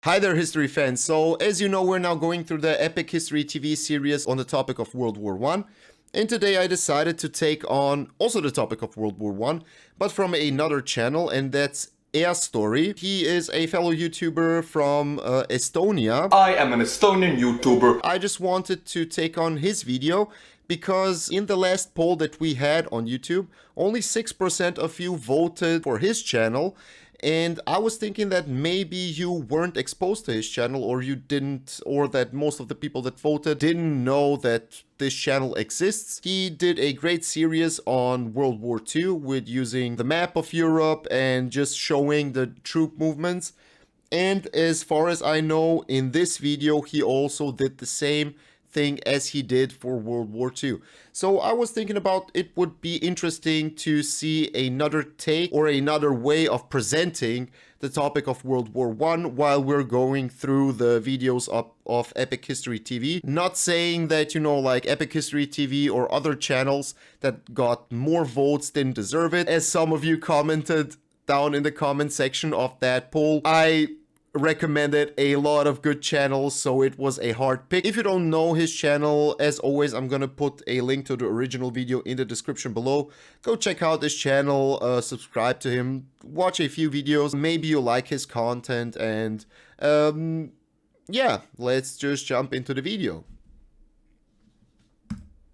Hi there, history fans. So, as you know, we're now going through the Epic History TV series on the topic of World War One. And today I decided to take on also the topic of World War One, but from another channel, and that's Eastory. He is a fellow YouTuber from Estonia. I am an Estonian YouTuber. I just wanted to take on his video because in the last poll that we had on YouTube, only 6% of you voted for his channel. And I was thinking that maybe you weren't exposed to his channel, or you didn't, or that most of the people that voted didn't know that this channel exists. He did a great series on World War II with using the map of Europe and just showing the troop movements. And as far as I know, in this video, he also did the same thing as he did for World War II. So I was thinking about it would be interesting to see another take or another way of presenting the topic of World War I while we're going through the videos of Epic History TV. Not saying that, like Epic History TV or other channels that got more votes didn't deserve it. As some of you commented down in the comment section of that poll, I recommended a lot of good channels, so it was a hard pick. If you don't know his channel, as always, I'm gonna put a link to the original video in the description below. Go check out his channel, subscribe to him, watch a few videos, maybe you like his content, and yeah, let's just jump into the video.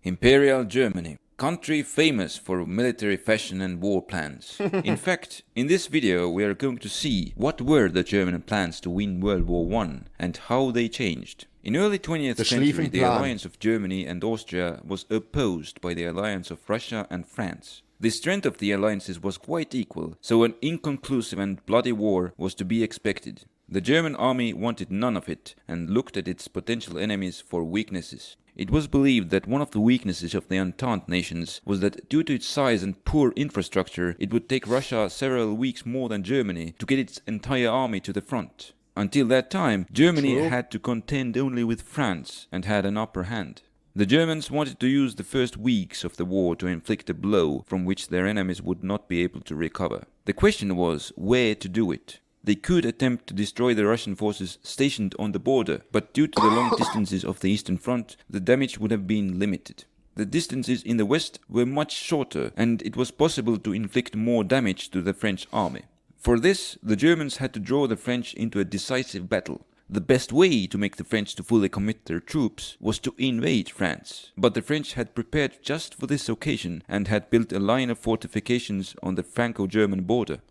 Imperial Germany. Country famous for military fashion and war plans. In fact, in this video we are going to see what were the German plans to win World War I and how they changed. In early 20th century, the alliance of Germany and Austria was opposed by the alliance of Russia and France. The strength of the alliances was quite equal, so an inconclusive and bloody war was to be expected. The German army wanted none of it and looked at its potential enemies for weaknesses. It was believed that one of the weaknesses of the Entente nations was that due to its size and poor infrastructure, it would take Russia several weeks more than Germany to get its entire army to the front. Until that time, Germany had to contend only with France and had an upper hand. The Germans wanted to use the first weeks of the war to inflict a blow from which their enemies would not be able to recover. The question was where to do it. They could attempt to destroy the Russian forces stationed on the border, but due to the long distances of the Eastern Front, the damage would have been limited. The distances in the west were much shorter, and it was possible to inflict more damage to the French army. For this, the Germans had to draw the French into a decisive battle. The best way to make the French to fully commit their troops was to invade France, but the French had prepared just for this occasion and had built a line of fortifications on the Franco-German border.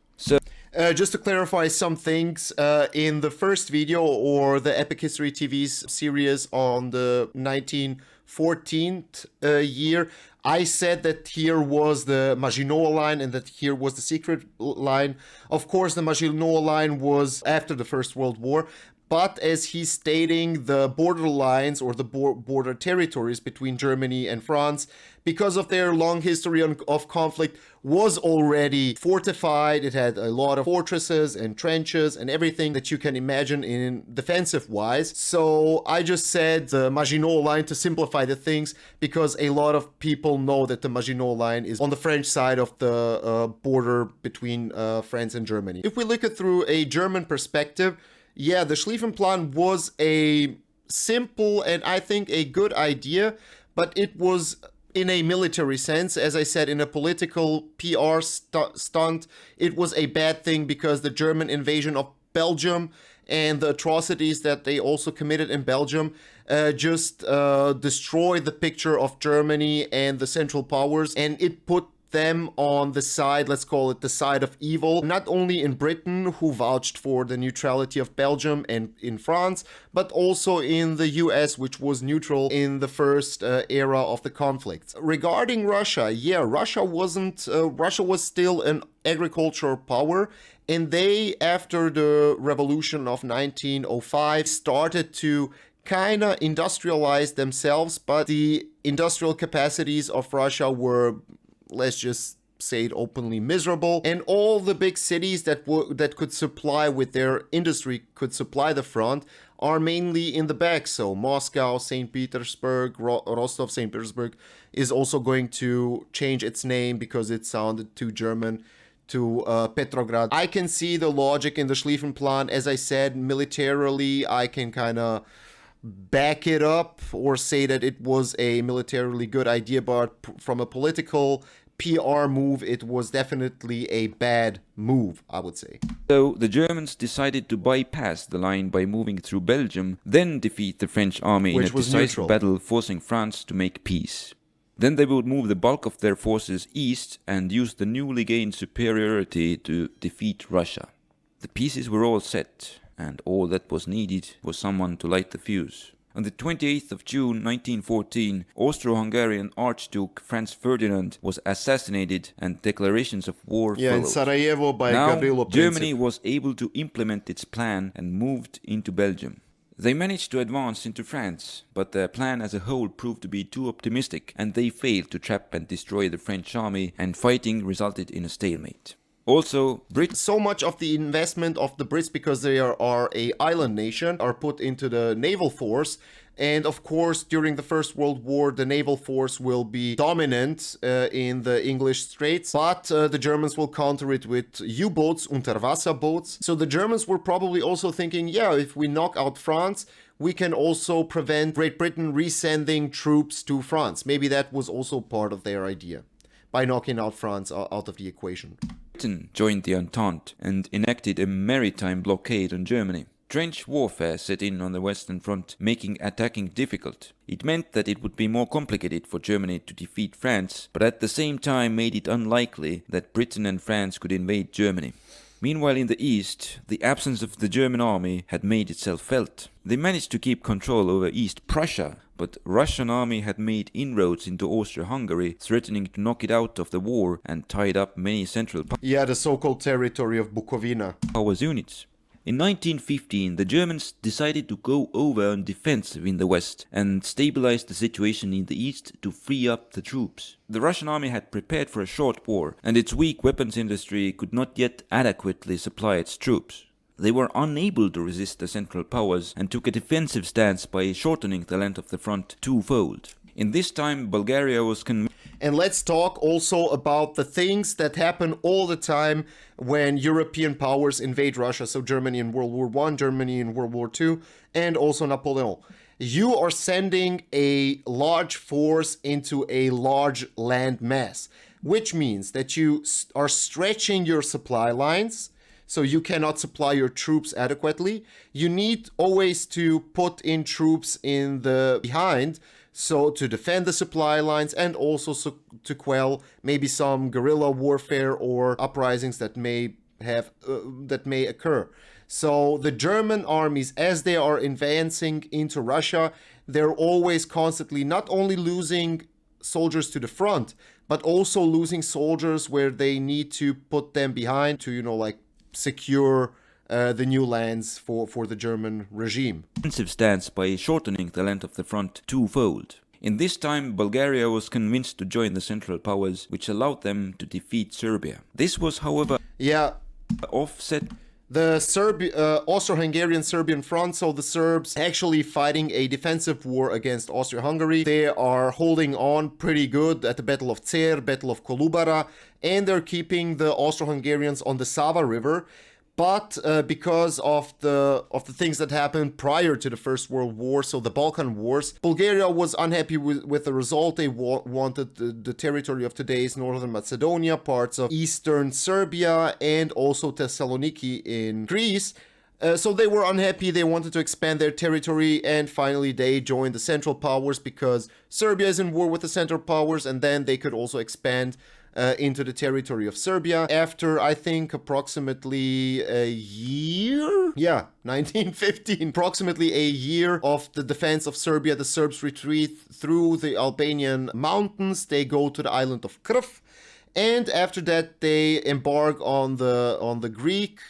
Just to clarify some things, in the first video or the Epic History TV's series on the 1914th year, I said that here was the Maginot Line and that here was the secret line. Of course, the Maginot Line was after the First World War. But as he's stating, the border lines or the border territories between Germany and France, because of their long history of conflict, was already fortified. It had a lot of fortresses and trenches and everything that you can imagine in defensive-wise. So I just said the Maginot Line to simplify the things, because a lot of people know that the Maginot Line is on the French side of the border between France and Germany. If we look at through a German perspective, yeah, the Schlieffenplan was a simple and I think a good idea, but it was in a military sense. As I said, in a political PR stunt, it was a bad thing because the German invasion of Belgium and the atrocities that they also committed in Belgium just destroyed the picture of Germany and the Central Powers, and it put them on the side, let's call it the side of evil, not only in Britain, who vouched for the neutrality of Belgium, and in France, but also in the US, which was neutral in the first era of the conflict. Regarding Russia, yeah, Russia was still an agricultural power, and they, after the revolution of 1905, started to kind of industrialize themselves, but the industrial capacities of Russia were, let's just say it openly, miserable, and all the big cities that could supply with their industry, could supply the front, are mainly in the back. So Moscow, St. Petersburg, Rostov, St. Petersburg is also going to change its name because it sounded too German to Petrograd. I can see the logic in the Schlieffen Plan. As I said, militarily, I can kind of back it up or say that it was a militarily good idea, but from a political PR move, it was definitely a bad move, I would say. So the Germans decided to bypass the line by moving through Belgium, then defeat the French army in a decisive battle, forcing France to make peace. Then they would move the bulk of their forces east and use the newly gained superiority to defeat Russia. The pieces were all set, and all that was needed was someone to light the fuse. On the 28th of June 1914, Austro-Hungarian Archduke Franz Ferdinand was assassinated and declarations of war followed. In Sarajevo by Now, Gavrilo Princip. Germany was able to implement its plan and moved into Belgium. They managed to advance into France, but their plan as a whole proved to be too optimistic, and they failed to trap and destroy the French army, and fighting resulted in a stalemate. Also, so much of the investment of the Brits, because they are a island nation, are put into the naval force. And of course, during the First World War, the naval force will be dominant in the English Straits, but the Germans will counter it with U-boats, Unterwasserboats. So the Germans were probably also thinking, yeah, if we knock out France, we can also prevent Great Britain resending troops to France. Maybe that was also part of their idea, by knocking out France out of the equation. Britain joined the Entente and enacted a maritime blockade on Germany. Trench warfare set in on the Western Front, making attacking difficult. It meant that it would be more complicated for Germany to defeat France, but at the same time made it unlikely that Britain and France could invade Germany. Meanwhile, in the east, the absence of the German army had made itself felt. They managed to keep control over East Prussia, but Russian army had made inroads into Austria-Hungary, threatening to knock it out of the war and tied up many central the so-called territory of Bukovina. Powers units. In 1915, the Germans decided to go over on defensive in the west and stabilize the situation in the east to free up the troops. The Russian army had prepared for a short war, and its weak weapons industry could not yet adequately supply its troops. They were unable to resist the Central Powers and took a defensive stance by shortening the length of the front twofold. In this time, Bulgaria was And let's talk also about the things that happen all the time when European powers invade Russia. So Germany in World War I, Germany in World War II, and also Napoleon. You are sending a large force into a large land mass, which means that you are stretching your supply lines, so you cannot supply your troops adequately. You need always to put in troops in the behind, so to defend the supply lines and also to quell maybe some guerrilla warfare or uprisings that may occur. So the German armies, as they are advancing into Russia, they're always constantly not only losing soldiers to the front, but also losing soldiers where they need to put them behind to, secure the new lands for the German regime. Defensive stance by shortening the length of the front twofold. In this time, Bulgaria was convinced to join the Central Powers, which allowed them to defeat Serbia. This was, however, offset the Austro-Hungarian Serbian front, so the Serbs actually fighting a defensive war against Austria-Hungary. They are holding on pretty good at the Battle of Cer, Battle of Kolubara, and they're keeping the Austro-Hungarians on the Sava River. But because of the things that happened prior to the First World War, so the Balkan Wars, Bulgaria was unhappy with the result. They wanted the territory of today's Northern Macedonia, parts of Eastern Serbia, and also Thessaloniki in Greece. So they were unhappy, they wanted to expand their territory, and finally they joined the Central Powers because Serbia is in war with the Central Powers, and then they could also expand into the territory of Serbia. After, I think, approximately a year? 1915. Approximately a year of the defense of Serbia, the Serbs retreat through the Albanian mountains. They go to the island of Krf. And after that, they embark on the Greek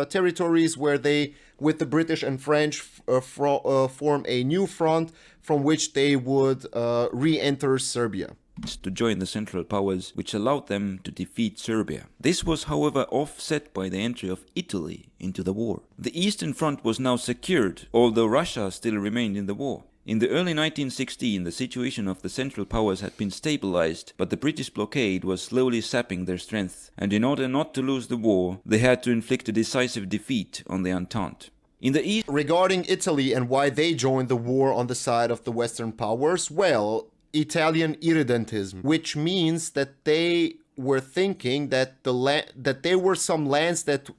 territories where they, with the British and French, form a new front from which they would re-enter Serbia. To join the Central Powers, which allowed them to defeat Serbia. This was, however, offset by the entry of Italy into the war. The Eastern Front was now secured, although Russia still remained in the war. In the early 1916, the situation of the Central Powers had been stabilized, but the British blockade was slowly sapping their strength, and in order not to lose the war, they had to inflict a decisive defeat on the Entente. In the East, regarding Italy and why they joined the war on the side of the Western powers, well, Italian Irredentism, which means that they were thinking that that there were some lands that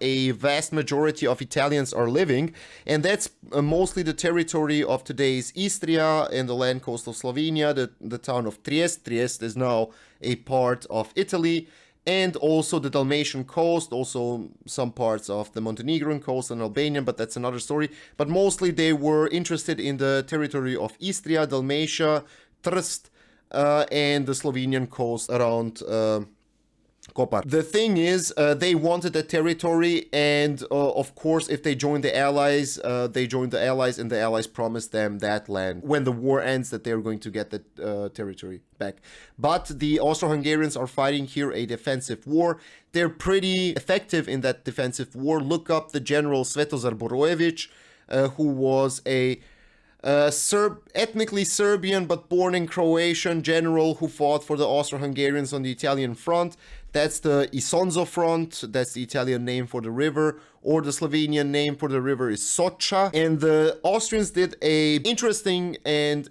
a vast majority of Italians are living, and that's mostly the territory of today's Istria and the land coast of Slovenia, the town of Trieste. Trieste is now a part of Italy, and also the Dalmatian coast, also some parts of the Montenegrin coast and Albanian, but that's another story. But mostly they were interested in the territory of Istria, Dalmatia, Trst, and the Slovenian coast around Kopar. The thing is, they wanted that territory, and of course, if they joined the Allies, and the Allies promised them that land. When the war ends, that they're going to get the territory back. But the Austro-Hungarians are fighting here a defensive war. They're pretty effective in that defensive war. Look up the general Svetozar Borojević, who was a ethnically Serbian but born in Croatian general who fought for the Austro-Hungarians on the Italian front. That's the Isonzo front, that's the Italian name for the river, or the Slovenian name for the river is Socha. And the Austrians did a interesting and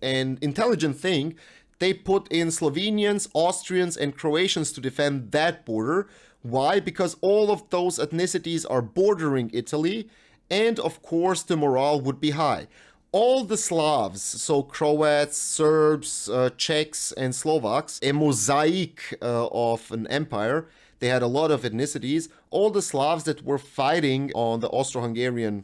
intelligent thing. They put in Slovenians, Austrians, and Croatians to defend that border. Why? Because all of those ethnicities are bordering Italy, and of course the morale would be high. All the Slavs, so Croats, Serbs, Czechs, and Slovaks, a mosaic of an empire, they had a lot of ethnicities. All the Slavs that were fighting on the Austro-Hungarian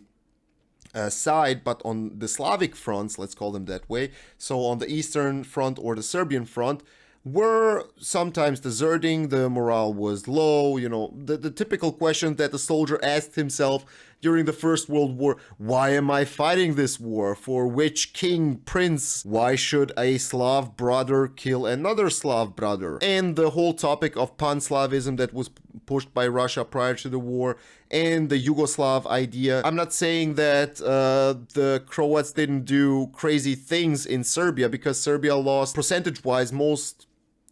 side, but on the Slavic fronts, let's call them that way, so on the Eastern Front or the Serbian front, were sometimes deserting. The morale was low, you know, the typical question that the soldier asked himself during the First World War: why am I fighting this war? For which king, prince? Why should a Slav brother kill another Slav brother? And the whole topic of pan-Slavism that was pushed by Russia prior to the war, and the Yugoslav idea. I'm not saying that the Croats didn't do crazy things in Serbia, because Serbia lost percentage-wise most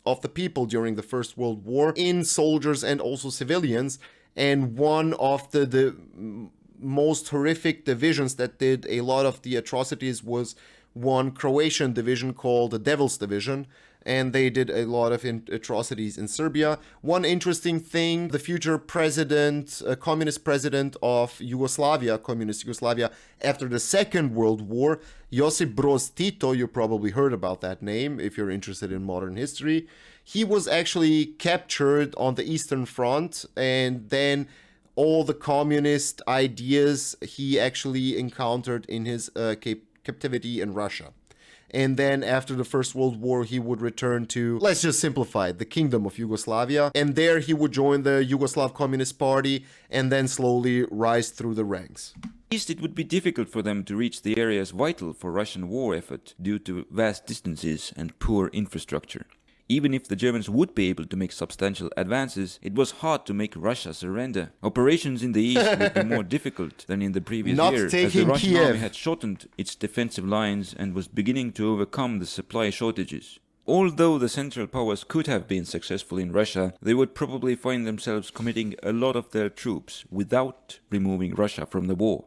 of the people during the First World War in soldiers and also civilians. And one of the most horrific divisions that did a lot of the atrocities was one Croatian division called the Devil's Division, and they did a lot of atrocities in Serbia. One interesting thing, the future president, communist president of Yugoslavia, communist Yugoslavia, after the Second World War, Josip Broz Tito, you probably heard about that name if you're interested in modern history. He was actually captured on the Eastern Front, and then all the communist ideas he actually encountered in his captivity in Russia. And then after the First World War, he would return to, let's just simplify it, the Kingdom of Yugoslavia. And there he would join the Yugoslav Communist Party and then slowly rise through the ranks. East, it would be difficult for them to reach the areas vital for Russian war effort due to vast distances and poor infrastructure. Even if the Germans would be able to make substantial advances, it was hard to make Russia surrender. Operations in the east would be more difficult than in the previous year, as the Russian army had shortened its defensive lines and was beginning to overcome the supply shortages. Although the Central Powers could have been successful in Russia, they would probably find themselves committing a lot of their troops without removing Russia from the war.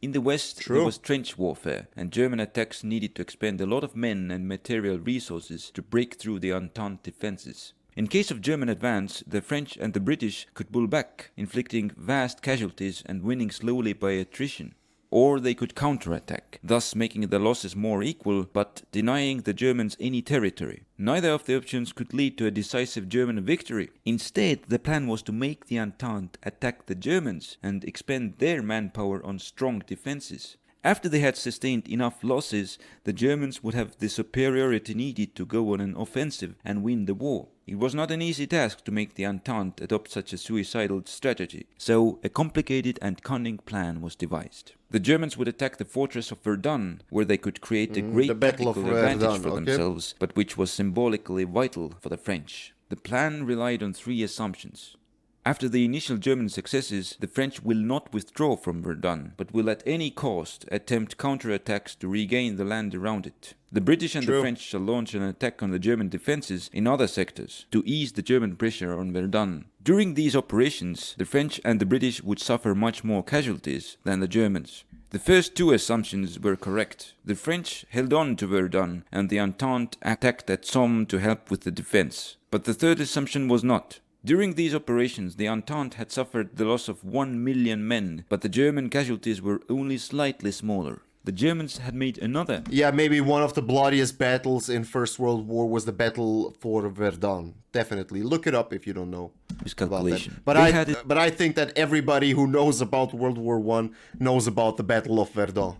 In the West, there was trench warfare, and German attacks needed to expend a lot of men and material resources to break through the Entente defenses. In case of German advance, the French and the British could pull back, inflicting vast casualties and winning slowly by attrition. Or they could counterattack, thus making the losses more equal, but denying the Germans any territory. Neither of the options could lead to a decisive German victory. Instead, the plan was to make the Entente attack the Germans and expend their manpower on strong defenses. After they had sustained enough losses, the Germans would have the superiority needed to go on an offensive and win the war. It was not an easy task to make the Entente adopt such a suicidal strategy, so a complicated and cunning plan was devised. The Germans would attack the fortress of Verdun, where they could create a great tactical advantage for themselves, but which was symbolically vital for the French. The plan relied on three assumptions. After the initial German successes, the French will not withdraw from Verdun, but will at any cost attempt counterattacks to regain the land around it. The British and the French shall launch an attack on the German defenses in other sectors to ease the German pressure on Verdun. During these operations, the French and the British would suffer much more casualties than the Germans. The first two assumptions were correct. The French held on to Verdun and the Entente attacked at Somme to help with the defense. But the third assumption was not. During these operations, the Entente had suffered the loss of 1 million men, but the German casualties were only slightly smaller. The Germans had made another. Yeah, maybe one of the bloodiest battles in First World War was the Battle for Verdun. Definitely. Look it up if you don't know about that. But I think that everybody who knows about World War I knows about the Battle of Verdun.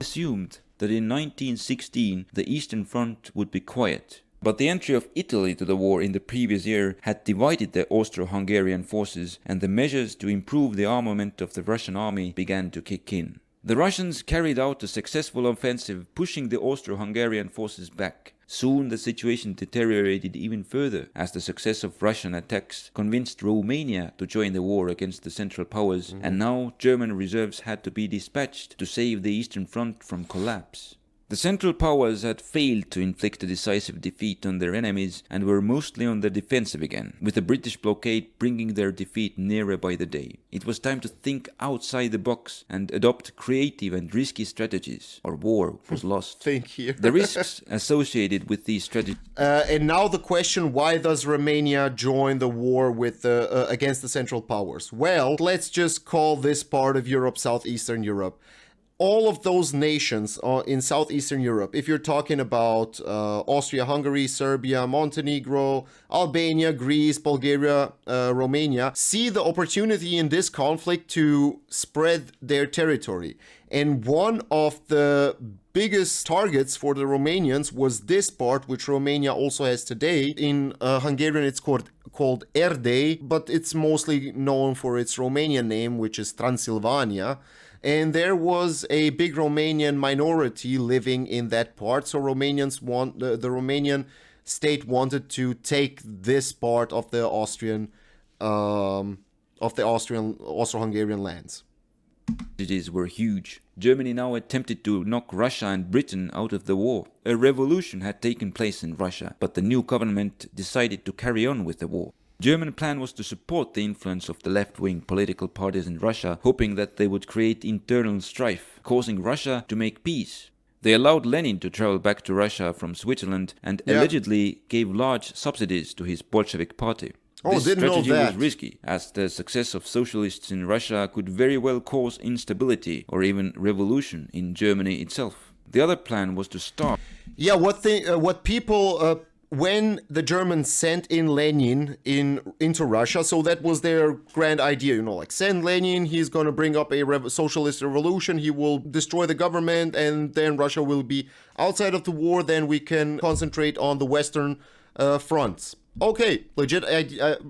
Assumed that in 1916 the Eastern Front would be quiet. But the entry of Italy to the war in the previous year had divided the Austro-Hungarian forces, and the measures to improve the armament of the Russian army began to kick in. The Russians carried out a successful offensive, pushing the Austro-Hungarian forces back. Soon the situation deteriorated even further, as the success of Russian attacks convinced Romania to join the war against the Central Powers, and now German reserves had to be dispatched to save the Eastern Front from collapse. The Central Powers had failed to inflict a decisive defeat on their enemies and were mostly on the defensive again, with the British blockade bringing their defeat nearer by the day. It was time to think outside the box and adopt creative and risky strategies, or war was lost. Think here. The risks associated with these strategies. And now the question, why does Romania join the war with against the Central Powers? Well, let's just call this part of Europe Southeastern Europe. All of those nations in Southeastern Europe, if you're talking about Austria, Hungary, Serbia, Montenegro, Albania, Greece, Bulgaria, Romania, see the opportunity in this conflict to spread their territory. And one of the biggest targets for the Romanians was this part, which Romania also has today. In Hungarian, it's called Erdély, but it's mostly known for its Romanian name, which is Transylvania. And there was a big Romanian minority living in that part, so Romanians the Romanian state wanted to take this part of the Austro-Hungarian lands. Strategies were huge. Germany now attempted to knock Russia and Britain out of the war. A revolution had taken place in Russia, but the new government decided to carry on with the war. German plan was to support the influence of the left-wing political parties in Russia, hoping that they would create internal strife, causing Russia to make peace. They allowed Lenin to travel back to Russia from Switzerland and allegedly gave large subsidies to his Bolshevik party. This strategy was risky, as the success of socialists in Russia could very well cause instability or even revolution in Germany itself. The other plan was to start. Yeah, when the Germans sent in Lenin into Russia, so that was their grand idea, like send Lenin, he's going to bring up a socialist revolution, he will destroy the government, and then Russia will be outside of the war, then we can concentrate on the Western fronts. Okay, legit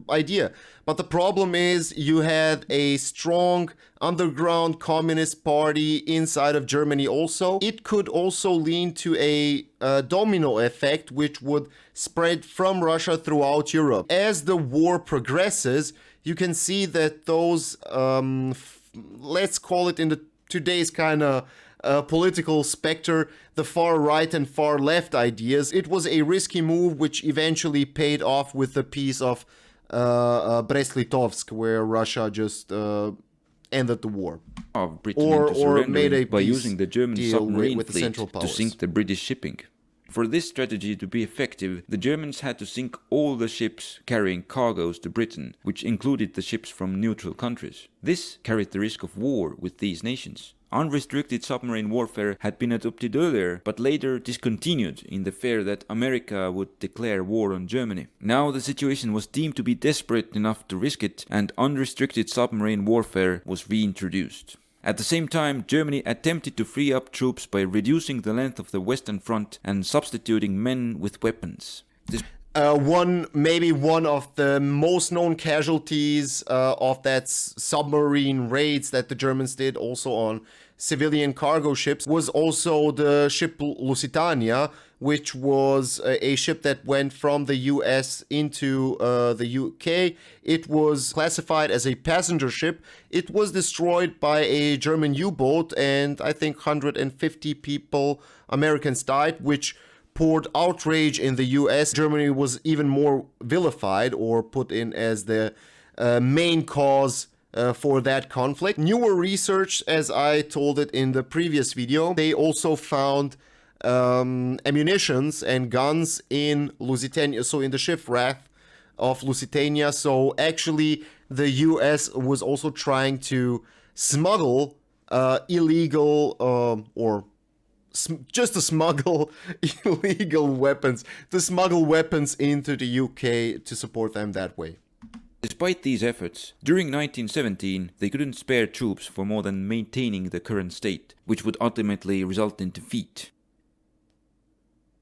idea. But the problem is you had a strong underground communist party inside of Germany also. It could also lead to a domino effect which would spread from Russia throughout Europe. As the war progresses, you can see that those, let's call it in the today's kind of political specter, the far right and far left ideas. It was a risky move which eventually paid off with the peace of Brest-Litovsk, where Russia just ended the war. Of Britain into surrendering by using the German submarine with fleet to sink the British shipping. For this strategy to be effective, the Germans had to sink all the ships carrying cargoes to Britain, which included the ships from neutral countries. This carried the risk of war with these nations. Unrestricted submarine warfare had been adopted earlier, but later discontinued in the fear that America would declare war on Germany. Now the situation was deemed to be desperate enough to risk it, and unrestricted submarine warfare was reintroduced. At the same time, Germany attempted to free up troops by reducing the length of the Western Front and substituting men with weapons. Maybe one of the most known casualties of that submarine raids that the Germans did also on civilian cargo ships was also the ship Lusitania, which was a ship that went from the US into the UK. It was classified as a passenger ship. It was destroyed by a German U-boat, and I think 150 people, Americans, died, which poured outrage in the US. Germany was even more vilified or put in as the main cause for that conflict. Newer research, as I told it in the previous video, they also found ammunitions and guns in Lusitania, so in the shipwreck of Lusitania. So actually the US was also trying to smuggle illegal or just to smuggle illegal weapons, to smuggle weapons into the UK to support them that way. Despite these efforts, during 1917 they couldn't spare troops for more than maintaining the current state, which would ultimately result in defeat.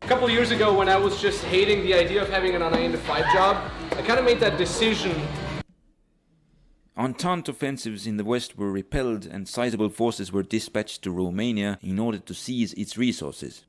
A couple of years ago, when I was just hating the idea of having an 9-to-5 job, I kind of made that decision. Entente offensives in the west were repelled and sizable forces were dispatched to Romania in order to seize its resources.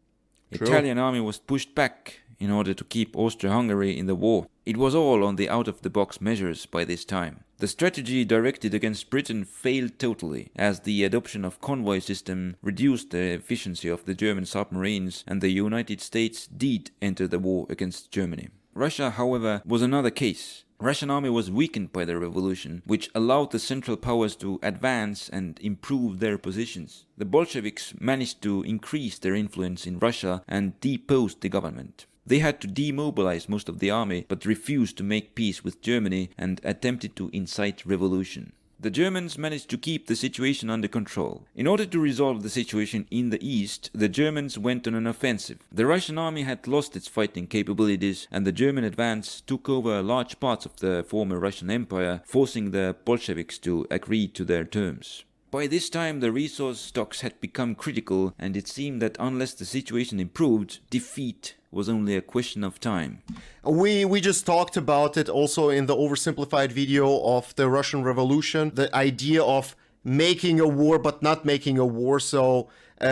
The Italian army was pushed back in order to keep Austria-Hungary in the war. It was all on the out-of-the-box measures by this time. The strategy directed against Britain failed totally, as the adoption of convoy system reduced the efficiency of the German submarines, and the United States did enter the war against Germany. Russia, however, was another case. Russian army was weakened by the revolution, which allowed the Central Powers to advance and improve their positions. The Bolsheviks managed to increase their influence in Russia and deposed the government. They had to demobilize most of the army, but refused to make peace with Germany and attempted to incite revolution. The Germans managed to keep the situation under control. In order to resolve the situation in the east, the Germans went on an offensive. The Russian army had lost its fighting capabilities, and the German advance took over large parts of the former Russian Empire, forcing the Bolsheviks to agree to their terms. By this time the resource stocks had become critical, and it seemed that unless the situation improved, defeat was only a question of time. We just talked about it also in the oversimplified video of the Russian Revolution, the idea of making a war but not making a war. So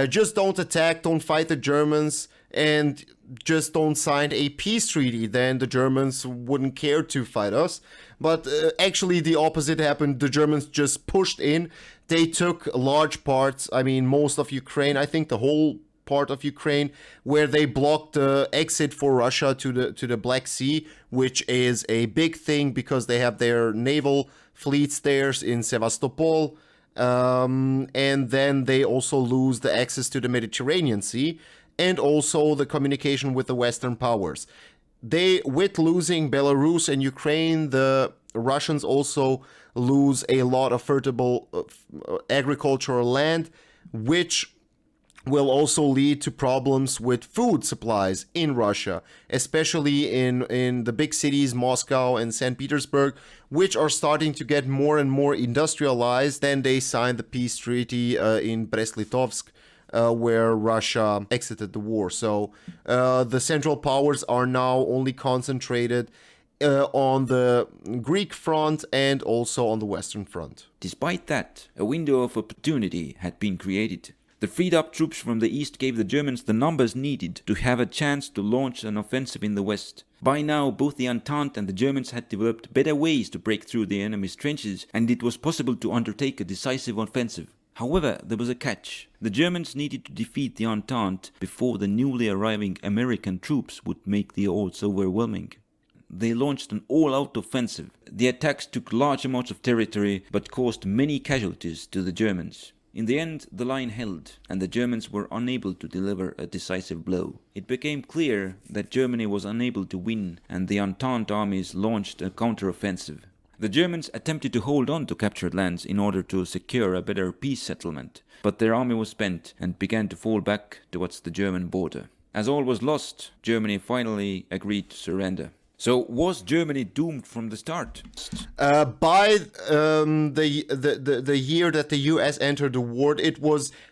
just don't attack, don't fight the Germans, and just don't sign a peace treaty. Then the Germans wouldn't care to fight us. But actually the opposite happened. The Germans just pushed in. They took large parts, I mean most of Ukraine, I think the whole part of Ukraine, where they blocked the exit for Russia to the Black Sea, which is a big thing because they have their naval fleets there in Sevastopol, and then they also lose the access to the Mediterranean Sea and also the communication with the Western powers. With losing Belarus and Ukraine, the Russians also lose a lot of fertile agricultural land, which will also lead to problems with food supplies in Russia, especially in the big cities, Moscow and St. Petersburg, which are starting to get more and more industrialized. Then they signed the peace treaty in Brest-Litovsk, where Russia exited the war. So the Central Powers are now only concentrated on the Greek front and also on the Western front. Despite that, a window of opportunity had been created. The freed up troops from the east gave the Germans the numbers needed to have a chance to launch an offensive in the west. By now, both the Entente and the Germans had developed better ways to break through the enemy's trenches, and it was possible to undertake a decisive offensive. However, there was a catch. The Germans needed to defeat the Entente before the newly arriving American troops would make the odds overwhelming. They launched an all-out offensive. The attacks took large amounts of territory, but caused many casualties to the Germans. In the end, the line held, and the Germans were unable to deliver a decisive blow. It became clear that Germany was unable to win, and the Entente armies launched a counter-offensive. The Germans attempted to hold on to captured lands in order to secure a better peace settlement, but their army was spent and began to fall back towards the German border. As all was lost, Germany finally agreed to surrender. So was Germany doomed from the start? By the year that the US entered the war,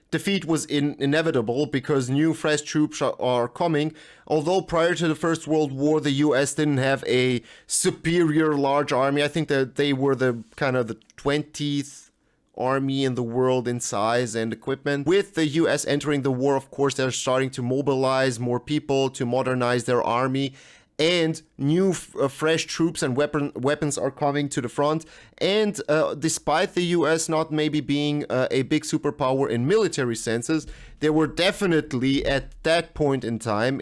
defeat was inevitable because new fresh troops are coming. Although prior to the First World War, the US didn't have a superior large army. I think that they were the kind of the 20th army in the world in size and equipment. With the US entering the war, of course, they're starting to mobilize more people to modernize their army, and new fresh troops and weapons are coming to the front. And despite the US not maybe being a big superpower in military senses, they were definitely at that point in time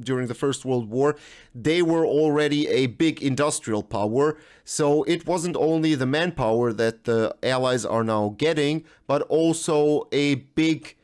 during the First World War, they were already a big industrial power. So it wasn't only the manpower that the Allies are now getting, but also a big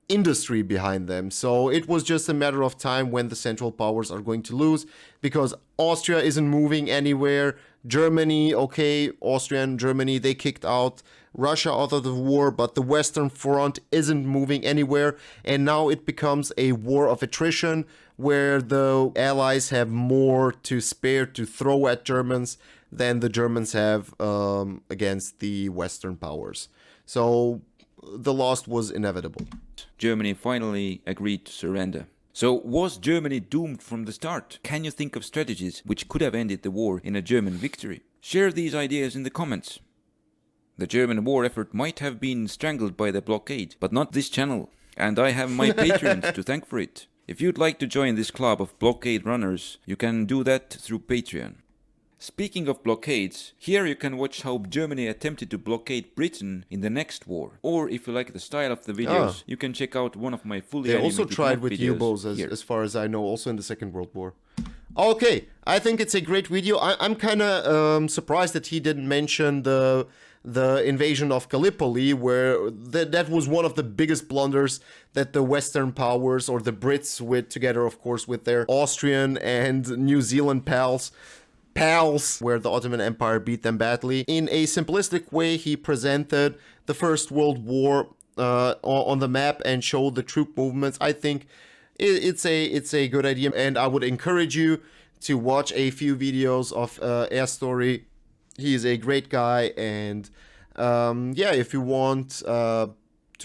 industry behind them. So it was just a matter of time when the Central Powers are going to lose, because Austria isn't moving anywhere. Germany, okay, Austria and Germany, they kicked out Russia out of the war, but the Western Front isn't moving anywhere. And now it becomes a war of attrition where the Allies have more to spare to throw at Germans than the Germans have against the Western powers. So the loss was inevitable. Germany finally agreed to surrender. So was Germany doomed from the start? Can you think of strategies which could have ended the war in a German victory? Share these ideas in the comments. The German war effort might have been strangled by the blockade, but not this channel. And I have my patrons to thank for it. If you'd like to join this club of blockade runners, you can do that through Patreon. Speaking of blockades, here you can watch how Germany attempted to blockade Britain in the next war. Or if you like the style of the videos, you can check out one of my fully They animated also tried with videos U-boats, here. as far as I know, also in the Second World War. Okay, I think it's a great video. I'm kind of surprised that he didn't mention the invasion of Gallipoli, where that was one of the biggest blunders that the Western powers, or the Brits, with together, of course, with their Austrian and New Zealand pals, where the Ottoman Empire beat them badly. In a simplistic way, he presented the First World War on the map and showed the troop movements. I think it's a good idea, and I would encourage you to watch a few videos of Eastory. He's a great guy, and yeah, if you want to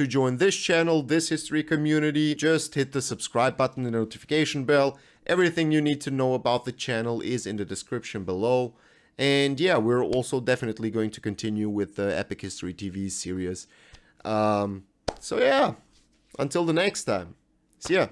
join this channel, this history community, just hit the subscribe button, the notification bell. Everything you need to know about the channel is in the description below. And yeah, we're also definitely going to continue with the Epic History TV series. So yeah, until the next time. See ya.